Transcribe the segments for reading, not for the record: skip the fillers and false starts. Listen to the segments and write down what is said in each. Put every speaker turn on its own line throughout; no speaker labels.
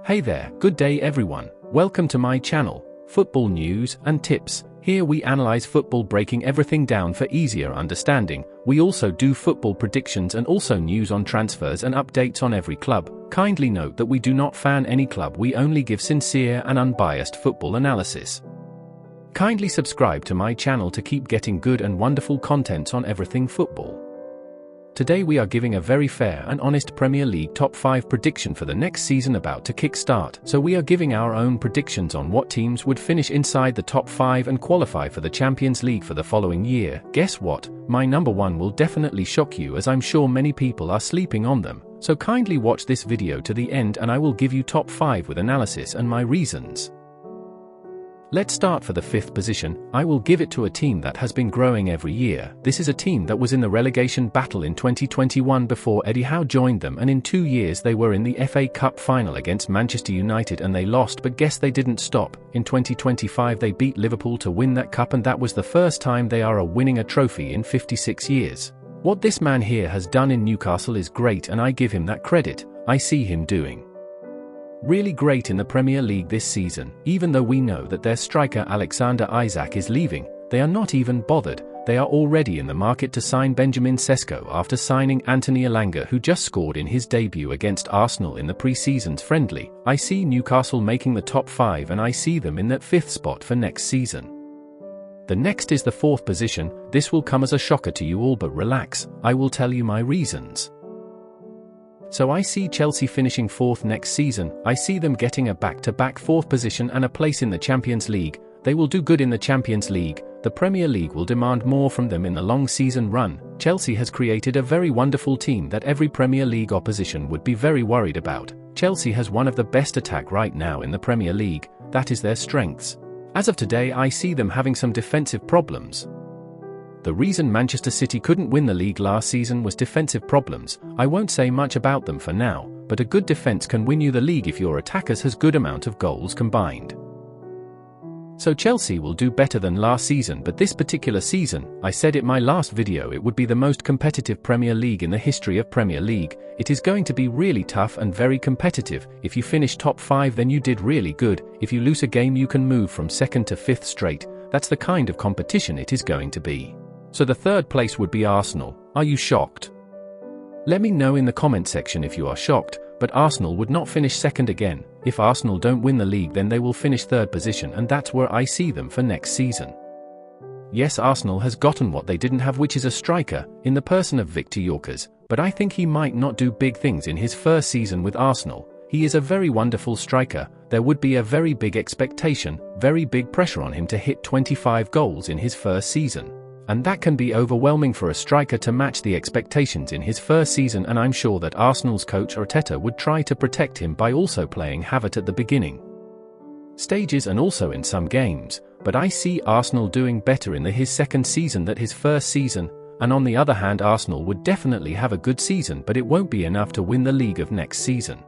Hey there, good day everyone. Welcome to my channel, Football News and Tips. Here we analyze football, breaking everything down for easier understanding. We also do football predictions and also news on transfers and updates on every club. Kindly note that we do not fan any club, we only give sincere and unbiased football analysis. Kindly subscribe to my channel to keep getting good and wonderful contents on everything football. Today we are giving a very fair and honest Premier League top 5 prediction for the next season about to kick-start. So we are giving our own predictions on what teams would finish inside the top 5 and qualify for the Champions League for the following year. Guess what? My number 1 will definitely shock you, as I'm sure many people are sleeping on them. So kindly watch this video to the end and I will give you top 5 with analysis and my reasons. Let's start for the 5th position. I will give it to a team that has been growing every year. This is a team that was in the relegation battle in 2021 before Eddie Howe joined them, and in 2 years they were in the FA Cup final against Manchester United and they lost, but guess they didn't stop. In 2025 they beat Liverpool to win that cup, and that was the first time they are winning a trophy in 56 years. What this man here has done in Newcastle is great and I give him that credit. I see him doing really great in the Premier League this season. Even though we know that their striker Alexander Isak is leaving, they are not even bothered. They are already in the market to sign Benjamin Sesko after signing Anthony Elanga, who just scored in his debut against Arsenal in the pre-season's friendly. I see Newcastle making the top 5 and I see them in that 5th spot for next season. The next is the 4th position. This will come as a shocker to you all, but relax, I will tell you my reasons. So I see Chelsea finishing 4th next season. I see them getting a back-to-back 4th position and a place in the Champions League. They will do good in the Champions League. The Premier League will demand more from them in the long season run. Chelsea has created a very wonderful team that every Premier League opposition would be very worried about. Chelsea has one of the best attack right now in the Premier League. That is their strengths. As of today, I see them having some defensive problems. The reason Manchester City couldn't win the league last season was defensive problems. I won't say much about them for now, but a good defense can win you the league if your attackers has good amount of goals combined. So Chelsea will do better than last season, but this particular season, I said it my last video, it would be the most competitive Premier League in the history of Premier League. It is going to be really tough and very competitive. If you finish top 5 then you did really good. If you lose a game you can move from 2nd to 5th straight. That's the kind of competition it is going to be. So the 3rd place would be Arsenal. Are you shocked? Let me know in the comment section if you are shocked, but Arsenal would not finish 2nd again. If Arsenal don't win the league then they will finish 3rd position, and that's where I see them for next season. Yes, Arsenal has gotten what they didn't have, which is a striker, in the person of Victor Gyokeres, but I think he might not do big things in his first season with Arsenal. He is a very wonderful striker. There would be a very big expectation, very big pressure on him to hit 25 goals in his first season. And that can be overwhelming for a striker to match the expectations in his first season, and I'm sure that Arsenal's coach Arteta would try to protect him by also playing Havertz at the beginning stages and also in some games, but I see Arsenal doing better in his 2nd season than his first season, and on the other hand Arsenal would definitely have a good season, but it won't be enough to win the league of next season.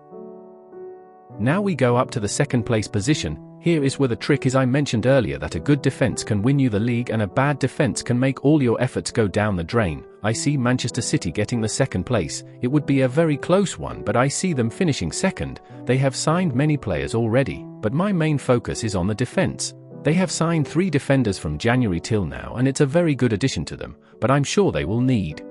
Now we go up to the 2nd place position. Here is where the trick is. I mentioned earlier that a good defense can win you the league and a bad defense can make all your efforts go down the drain. I see Manchester City getting the 2nd place. It would be a very close one, but I see them finishing 2nd. They have signed many players already, but my main focus is on the defense. They have signed 3 defenders from January till now and it's a very good addition to them, but I'm sure they will need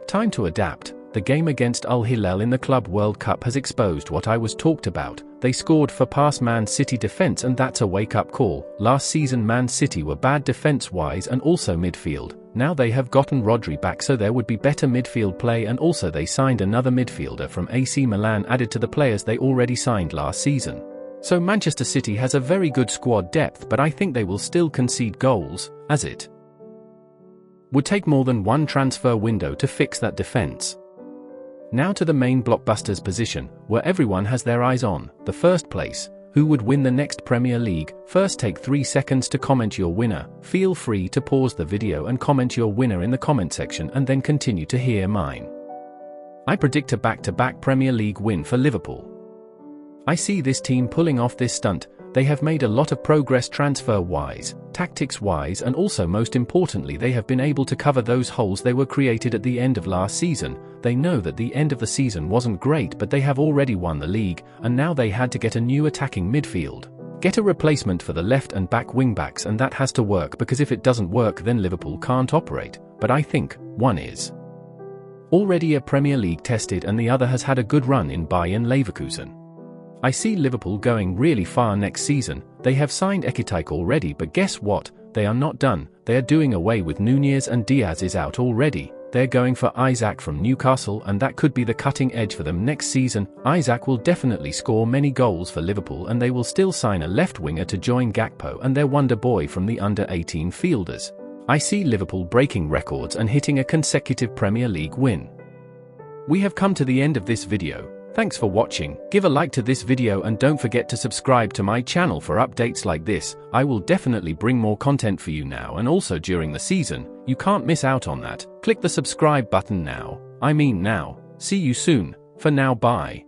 time to adapt. The game against Al Hilal in the Club World Cup has exposed what I was talked about. They scored for past Man City defense and that's a wake-up call. Last season Man City were bad defense-wise and also midfield. Now they have gotten Rodri back, so there would be better midfield play, and also they signed another midfielder from AC Milan added to the players they already signed last season. So Manchester City has a very good squad depth, but I think they will still concede goals, as it would take more than one transfer window to fix that defense. Now to the main blockbusters position, where everyone has their eyes on, the 1st place. Who would win the next Premier League? First, take 3 seconds to comment your winner. Feel free to pause the video and comment your winner in the comment section and then continue to hear mine. I predict a back-to-back Premier League win for Liverpool. I see this team pulling off this stunt. They have made a lot of progress transfer-wise, tactics-wise, and also most importantly they have been able to cover those holes they were created at the end of last season. They know that the end of the season wasn't great, but they have already won the league, and now they had to get a new attacking midfield. Get a replacement for the left and back wingbacks, and that has to work, because if it doesn't work then Liverpool can't operate. But I think one is already a Premier League tested and the other has had a good run in Bayern Leverkusen. I see Liverpool going really far next season. They have signed Ekitike already, but guess what? They are not done. They are doing away with Nunez and Diaz is out already. They're going for Isak from Newcastle, and that could be the cutting edge for them next season. Isak will definitely score many goals for Liverpool, and they will still sign a left winger to join Gakpo and their wonder boy from the under-18 fielders. I see Liverpool breaking records and hitting a consecutive Premier League win. We have come to the end of this video. Thanks for watching. Give a like to this video and don't forget to subscribe to my channel for updates like this. I will definitely bring more content for you now and also during the season. You can't miss out on that. Click the subscribe button now. I mean now. See you soon. For now, bye.